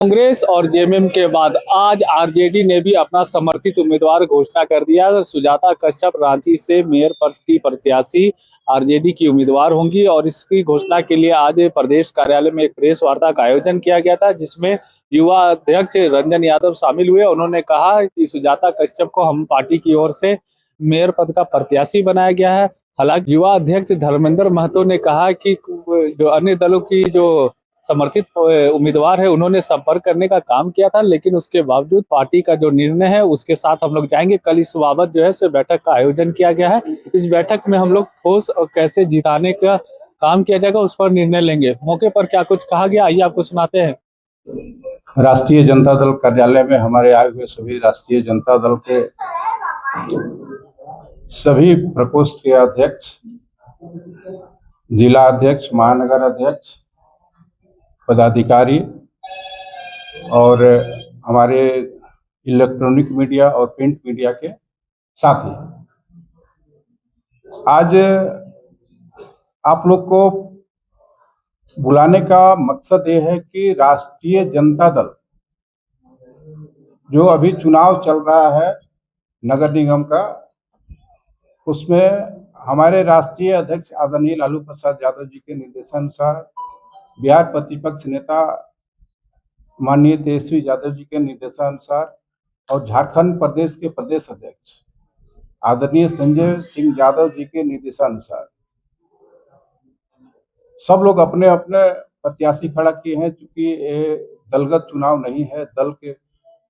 कांग्रेस और जेएमएम के बाद आज आरजेडी ने भी अपना समर्थित उम्मीदवार घोषणा कर दिया। सुजाता कश्यप रांची से मेयर पद की प्रत्याशी आरजेडी की उम्मीदवार होंगी और इसकी घोषणा के लिए आज प्रदेश कार्यालय में एक प्रेस वार्ता का आयोजन किया गया था, जिसमें युवा अध्यक्ष रंजन यादव शामिल हुए। उन्होंने कहा कि सुजाता कश्यप को हम पार्टी की ओर से मेयर पद का प्रत्याशी बनाया गया है। हालांकि युवा अध्यक्ष धर्मेंद्र महतो ने कहा कि जो अन्य दलों की जो समर्थित उम्मीदवार है उन्होंने संपर्क करने का काम किया था, लेकिन उसके बावजूद पार्टी का जो निर्णय है उसके साथ हम लोग जाएंगे। कल इस बाबत जो है बैठक का आयोजन किया गया है। इस बैठक में हम लोग ठोस और कैसे जिताने का काम किया जाएगा उस पर निर्णय लेंगे। मौके पर क्या कुछ कहा गया, आइए आपको सुनाते हैं। राष्ट्रीय जनता दल कार्यालय में हमारे आए हुए सभी राष्ट्रीय जनता दल के सभी प्रकोष्ठ के अध्यक्ष, जिला अध्यक्ष, महानगर अध्यक्ष, पदाधिकारी और हमारे इलेक्ट्रॉनिक मीडिया और प्रिंट मीडिया के साथी, आज आप लोग को बुलाने का मकसद ये है कि राष्ट्रीय जनता दल जो अभी चुनाव चल रहा है नगर निगम का, उसमें हमारे राष्ट्रीय अध्यक्ष आदरणीय लालू प्रसाद यादव जी के निर्देशानुसार बिहार प्रतिपक्ष नेता माननीय तेजस्वी यादव जी के निर्देशानुसार और झारखंड प्रदेश के प्रदेश अध्यक्ष आदरणीय संजय सिंह यादव जी के निर्देशानुसार सब लोग अपने अपने प्रत्याशी खड़ा किए हैं। चूंकि ये दलगत चुनाव नहीं है, दल के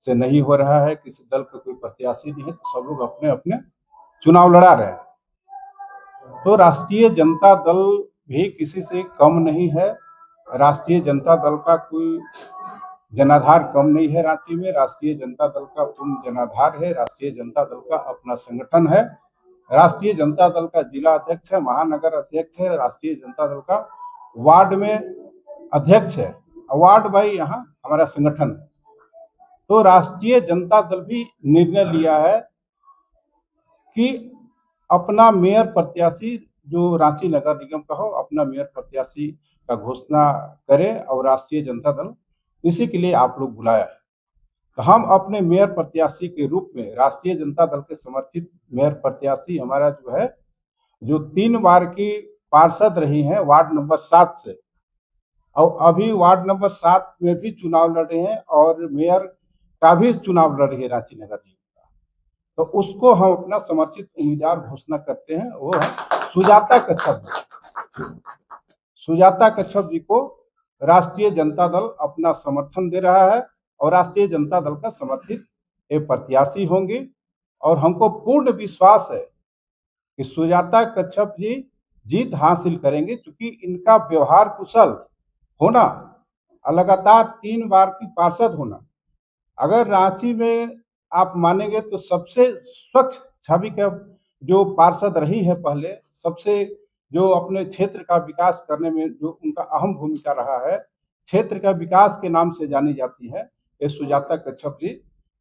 से नहीं हो रहा है, किसी दल का कोई प्रत्याशी नहीं है, तो सब लोग अपने अपने चुनाव लड़ा रहे हैं। तो राष्ट्रीय जनता दल भी किसी से कम नहीं है। राष्ट्रीय जनता दल का कोई जनाधार कम नहीं है रांची में। राष्ट्रीय जनता दल का पूर्ण जनाधार है। राष्ट्रीय जनता दल का अपना संगठन है। राष्ट्रीय जनता दल का जिला अध्यक्ष है, महानगर अध्यक्ष है, राष्ट्रीय जनता दल का वार्ड में अध्यक्ष है, वार्ड भाई यहाँ हमारा संगठन है। तो राष्ट्रीय जनता दल भी निर्णय लिया है कि अपना मेयर प्रत्याशी जो रांची नगर निगम का हो, अपना मेयर प्रत्याशी का घोषणा करे और राष्ट्रीय जनता दल इसी के लिए आप लोग बुलाया है। तो हम अपने मेयर प्रत्याशी के रूप में राष्ट्रीय जनता दल के समर्थित मेयर प्रत्याशी हमारा जो है, जो 3 बार की पार्षद रही हैं वार्ड नंबर 7 से, और अभी वार्ड नंबर 7 में भी चुनाव लड़ रहे हैं और मेयर का भी चुनाव लड़ रही है रांची नगर निगम का, तो उसको हम अपना समर्थित उम्मीदवार घोषणा करते हैं। वो है सुजाता कश्यप जी। सुजाता कश्यप जी को राष्ट्रीय जनता दल अपना समर्थन दे रहा है और राष्ट्रीय जनता दल का समर्थित एक प्रत्याशी होंगे। और हमको पूर्ण विश्वास है कि सुजाता कश्यप जी जीत हासिल करेंगे, क्योंकि इनका व्यवहार कुशल होना, लगातार 3 बार की पार्षद होना, अगर रांची में आप मानेंगे तो सबसे स्वच्छ छवि का जो पार्षद रही है पहले, सबसे जो अपने क्षेत्र का विकास करने में जो उनका अहम भूमिका रहा है, क्षेत्र का विकास के नाम से जानी जाती है ये सुजाता कश्यप जी।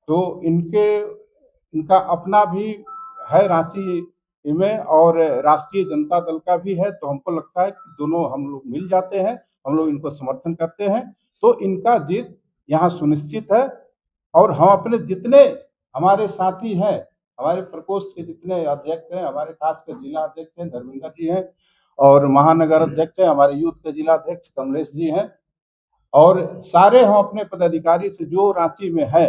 तो इनका अपना भी है रांची में और राष्ट्रीय जनता दल का भी है। तो हमको लगता है कि दोनों हम लोग मिल जाते हैं, हम लोग इनको समर्थन करते हैं, तो इनका जीत यहाँ सुनिश्चित है। और हम अपने जितने हमारे साथी हैं, हमारे प्रकोष्ठ के जितने अध्यक्ष हैं, हमारे खासकर जिला अध्यक्ष हैं धर्मेंद्र जी हैं, और महानगर अध्यक्ष हैं हमारे यूथ के जिला अध्यक्ष कमलेश जी हैं, और सारे हम अपने पदाधिकारी से जो रांची में है,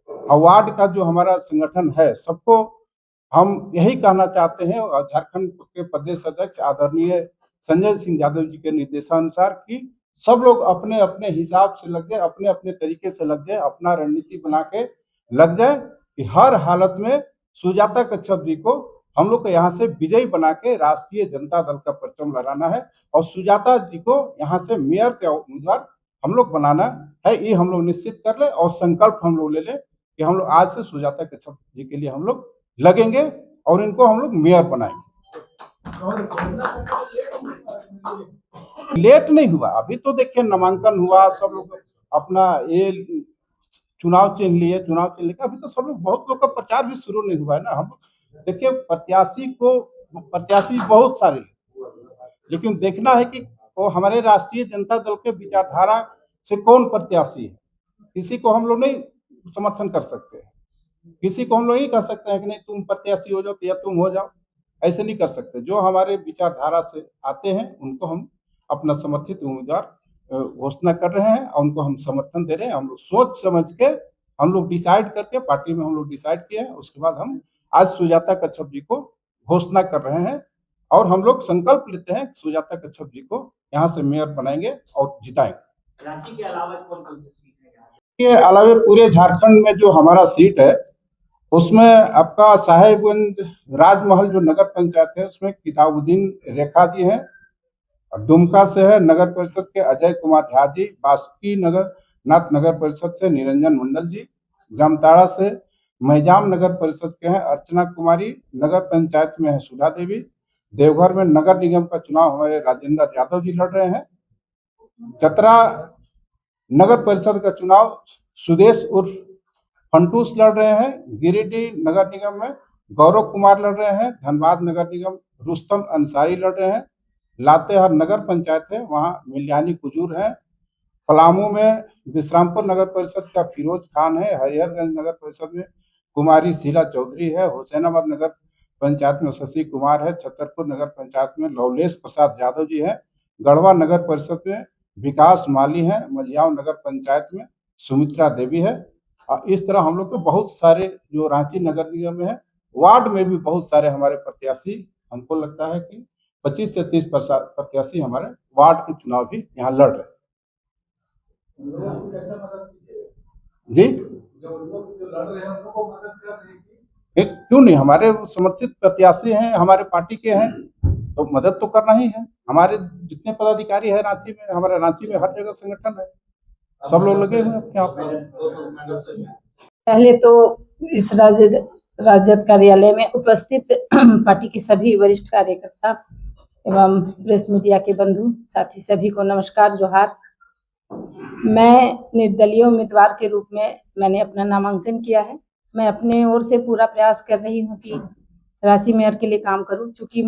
वार्ड का जो हमारा संगठन है, सबको हम यही कहना चाहते हैं, और झारखंड के प्रदेश अध्यक्ष आदरणीय संजय सिंह यादव जी के निर्देशानुसार कि सब लोग अपने अपने हिसाब से लग जाए, अपने अपने तरीके से लग जाए, अपना रणनीति बना के लग जाए कि हर हालत में सुजाता कश्यप जी को हम लोग को यहाँ से विजयी बना के राष्ट्रीय जनता दल का परचम लहराना है और सुजाता जी को यहाँ से मेयर का उम्मीदवार हम लोग बनाना है। ये हम लोग निश्चित कर ले और संकल्प हम लोग ले ले कि हम लोग आज से सुजाता कश्यप जी के लिए हम लोग लगेंगे और इनको हम लोग मेयर बनाएंगे। लेट नहीं हुआ, अभी तो देखिए नामांकन हुआ, सब लोग अपना ये चुनाव चिन्ह लिए, अभी तो सब लोग, बहुत लोग का प्रचार भी शुरू नहीं हुआ है ना। हम देखिए प्रत्याशी बहुत सारे, लेकिन देखना है कि वो हमारे राष्ट्रीय जनता दल के विचारधारा से कौन प्रत्याशी है, किसी को हम लोग नहीं समर्थन कर सकते हैं। किसी को हम लोग नहीं कह सकते हैं कि नहीं तुम प्रत्याशी हो जाओ या तुम हो जाओ, ऐसे नहीं कर सकते। जो हमारे विचारधारा से आते हैं उनको हम अपना समर्थित उम्मीदवार घोषणा कर रहे हैं और उनको हम समर्थन दे रहे हैं। हम लोग सोच समझ के हम लोग डिसाइड करके पार्टी में हम लोग डिसाइड किए हैं, उसके बाद हम आज सुजाता कच्छप जी को घोषणा कर रहे हैं और हम लोग संकल्प लेते हैं सुजाता कच्छप जी को यहाँ से मेयर बनाएंगे और जिताएंगे। रांची के अलावा कौन कौन सी सीट है? के अलावा पूरे झारखंड में जो हमारा सीट है उसमें आपका साहेबगंज राजमहल जो नगर पंचायत है उसमें किताबुद्दीन रेखा जी हैं, दुमका से है नगर परिषद के अजय कुमार झा जी, बासुकी नगर नाथ नगर परिषद से निरंजन मंडल जी, जामताड़ा से मैजाम नगर परिषद के हैं अर्चना कुमारी, नगर पंचायत में है सुधा देवी, देवघर में नगर निगम का चुनाव हमारे राजेंद्र यादव जी लड़ रहे हैं, चतरा नगर परिषद का चुनाव सुदेश उर्फ फंटूस लड़ रहे हैं, गिरिडीह नगर निगम में गौरव कुमार लड़ रहे हैं, धनबाद नगर निगम रुस्तम अंसारी लड़ रहे हैं, लातेहार नगर पंचायत है वहाँ मिल्यानी कुजूर है, पलामू में विश्रामपुर नगर परिषद का फिरोज खान है, हरिहरगंज नगर परिषद में कुमारी शीला चौधरी है, हुसैनाबाद नगर पंचायत में शशि कुमार है, छतरपुर नगर पंचायत में लवलेश प्रसाद यादव जी है, गढ़वा नगर परिषद में विकास माली है, मझियाव नगर पंचायत में सुमित्रा देवी है। और इस तरह हम लोग को बहुत सारे जो रांची नगर निगम में है, वार्ड में भी बहुत सारे हमारे प्रत्याशी, हमको लगता है कि 25 से 30 प्रत्याशी हमारे वार्ड के चुनाव भी यहाँ लड़ रहे हैं। जी जो लड़ रहे हैं उनको मदद कर रहे हैं, क्यों नहीं, हमारे समर्थित प्रत्याशी हैं, हमारे पार्टी के हैं तो मदद तो करना ही है। हमारे जितने पदाधिकारी है रांची में, हमारे रांची में हर जगह संगठन है, सब लोग लगे हुए अपने आप से। पहले तो इस राजद कार्यालय में उपस्थित पार्टी के सभी वरिष्ठ कार्यकर्ता एवं प्रेस मीडिया के बंधु साथी सभी को नमस्कार, जोहार। मैं निर्दलीय उम्मीदवार के रूप में मैंने अपना नामांकन किया है। मैं अपने ओर से पूरा प्रयास कर रही हूँ कि रांची मेयर के लिए काम करूँ, क्योंकि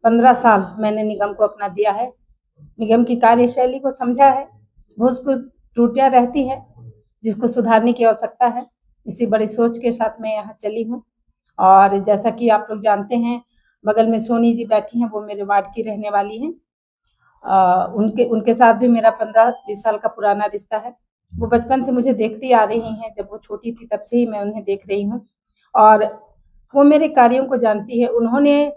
15 साल मैंने निगम को अपना दिया है, निगम की कार्यशैली को समझा है, बहुत कुछ त्रुटियां रहती है जिसको सुधारने की आवश्यकता है। इसी बड़ी सोच के साथ मैं यहाँ चली हूँ। और जैसा कि आप लोग जानते हैं, बगल में सोनी जी बैठी हैं, वो मेरे वार्ड की रहने वाली हैं। उनके साथ भी मेरा 15-20 साल का पुराना रिश्ता है। वो बचपन से मुझे देखती आ रही हैं, जब वो छोटी थी तब से ही मैं उन्हें देख रही हूँ और वो मेरे कार्यों को जानती है। उन्होंने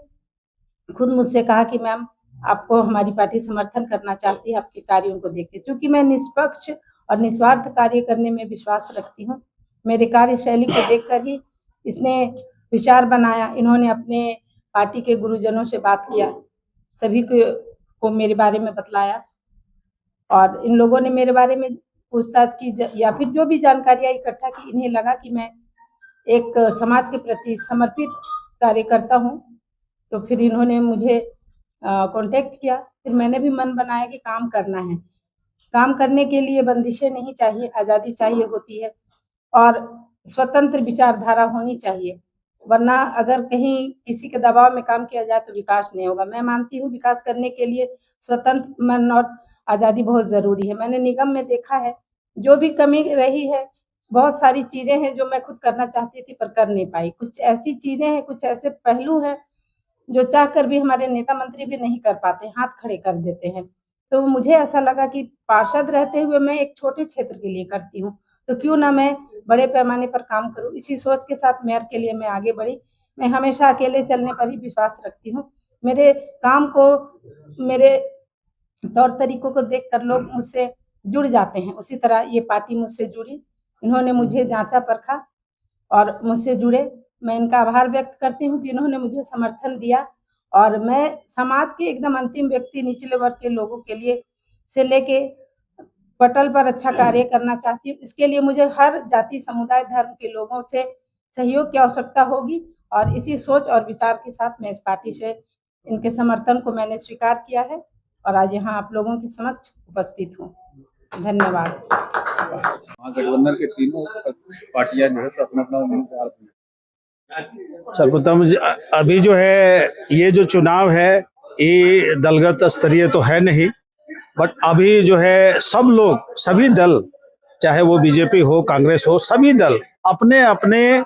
खुद मुझसे कहा कि मैम आपको हमारी पार्टी समर्थन करना चाहती है आपके कार्यों को देख के, क्योंकि मैं निष्पक्ष और निस्वार्थ कार्य करने में विश्वास रखती हूँ। मेरे कार्यशैली को देखकर ही इसने विचार बनाया। इन्होंने अपने पार्टी के गुरुजनों से बात किया, सभी को मेरे बारे में बतलाया और इन लोगों ने मेरे बारे में पूछताछ की या फिर जो भी जानकारियाँ इकट्ठा की। इन्हें लगा कि मैं एक समाज के प्रति समर्पित कार्यकर्ता हूँ, तो फिर इन्होंने मुझे कांटेक्ट किया। फिर मैंने भी मन बनाया कि काम करना है। काम करने के लिए बंदिशें नहीं चाहिए, आज़ादी चाहिए होती है और स्वतंत्र विचारधारा होनी चाहिए, वरना अगर कहीं किसी के दबाव में काम किया जाए तो विकास नहीं होगा। मैं मानती हूँ विकास करने के लिए स्वतंत्र मन और आज़ादी बहुत ज़रूरी है। मैंने निगम में देखा है जो भी कमी रही है, बहुत सारी चीज़ें हैं जो मैं खुद करना चाहती थी पर कर नहीं पाई। कुछ ऐसी चीज़ें हैं, कुछ ऐसे पहलू हैं जो चाह कर भी हमारे नेता मंत्री भी नहीं कर पाते, हाथ खड़े कर देते हैं। तो मुझे ऐसा लगा कि पार्षद रहते हुए मैं एक छोटे क्षेत्र के लिए करती हूँ, तो क्यों ना मैं बड़े पैमाने पर काम करूँ। इसी सोच के साथ मेयर के लिए मैं आगे बढ़ी। मैं हमेशा अकेले चलने पर ही विश्वास रखती हूँ। मेरे काम को, मेरे तौर तरीकों को देखकर लोग मुझसे जुड़ जाते हैं, उसी तरह ये पार्टी मुझसे जुड़ी। इन्होंने मुझे जांचा परखा और मुझसे जुड़े। मैं इनका आभार व्यक्त करती हूँ कि इन्होंने मुझे समर्थन दिया और मैं समाज के एकदम अंतिम व्यक्ति, निचले वर्ग के लोगों के लिए से लेके पटल पर अच्छा कार्य करना चाहती हूँ। इसके लिए मुझे हर जाति, समुदाय, धर्म के लोगों से सहयोग की आवश्यकता होगी और इसी सोच और विचार के साथ मैं इस पार्टी से इनके समर्थन को मैंने स्वीकार किया है और आज यहाँ आप लोगों के समक्ष उपस्थित हूँ। धन्यवाद। महागठबंधन के तीनों पार्टियां जो है अपना अपना उम्मीदवार, सर्वप्रथम अभी जो है ये जो चुनाव है ये दलगत स्तरीय तो है नहीं, बट अभी जो है सब लोग, सभी दल, चाहे वो बीजेपी हो, कांग्रेस हो, सभी दल अपने अपने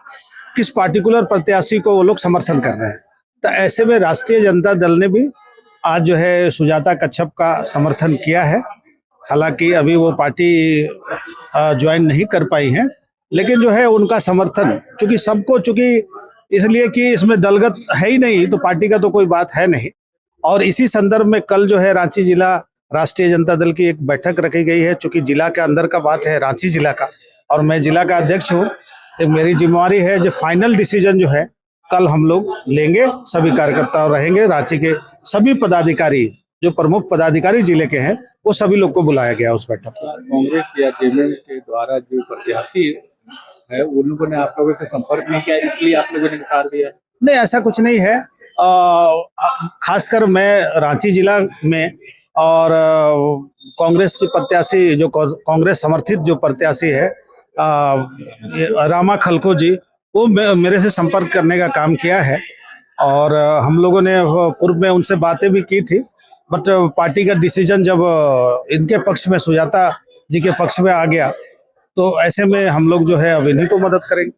किस पार्टिकुलर प्रत्याशी को वो लोग समर्थन कर रहे हैं। तो ऐसे में राष्ट्रीय जनता दल ने भी आज जो है सुजाता कच्छप का समर्थन किया है। हालांकि अभी वो पार्टी ज्वाइन नहीं कर पाई हैं, लेकिन जो है उनका समर्थन चूंकि इसलिए कि इसमें दलगत है ही नहीं, तो पार्टी का तो कोई बात है नहीं। और इसी संदर्भ में कल जो है रांची जिला राष्ट्रीय जनता दल की एक बैठक रखी गई है, चूंकि जिला के अंदर का बात है, रांची जिला का, और मैं जिला का अध्यक्ष हूँ। तो मेरी जिम्मेवारी है जो फाइनल डिसीजन जो है कल हम लोग लेंगे। सभी कार्यकर्ता रहेंगे, रांची के सभी पदाधिकारी, जो प्रमुख पदाधिकारी जिले के हैं, वो सभी लोग को बुलाया गया उस बैठक में। कांग्रेस या जेएमएम के द्वारा जो प्रत्याशी है उन लोगों ने आप लोगों से संपर्क नहीं किया, इसलिए आप लोगों ने नकार दिया? नहीं, ऐसा कुछ नहीं है। खासकर मैं रांची जिला में और कांग्रेस की प्रत्याशी, जो कांग्रेस समर्थित जो प्रत्याशी है रामा खलको जी, वो मेरे से संपर्क करने का काम किया है। और हम लोगों ने पूर्व में उनसे बातें भी की थी, बट पार्टी का डिसीजन जब इनके पक्ष में, सुजाता जी के पक्ष में आ गया, तो ऐसे में हम लोग जो है अब इन्हीं को मदद करेंगे।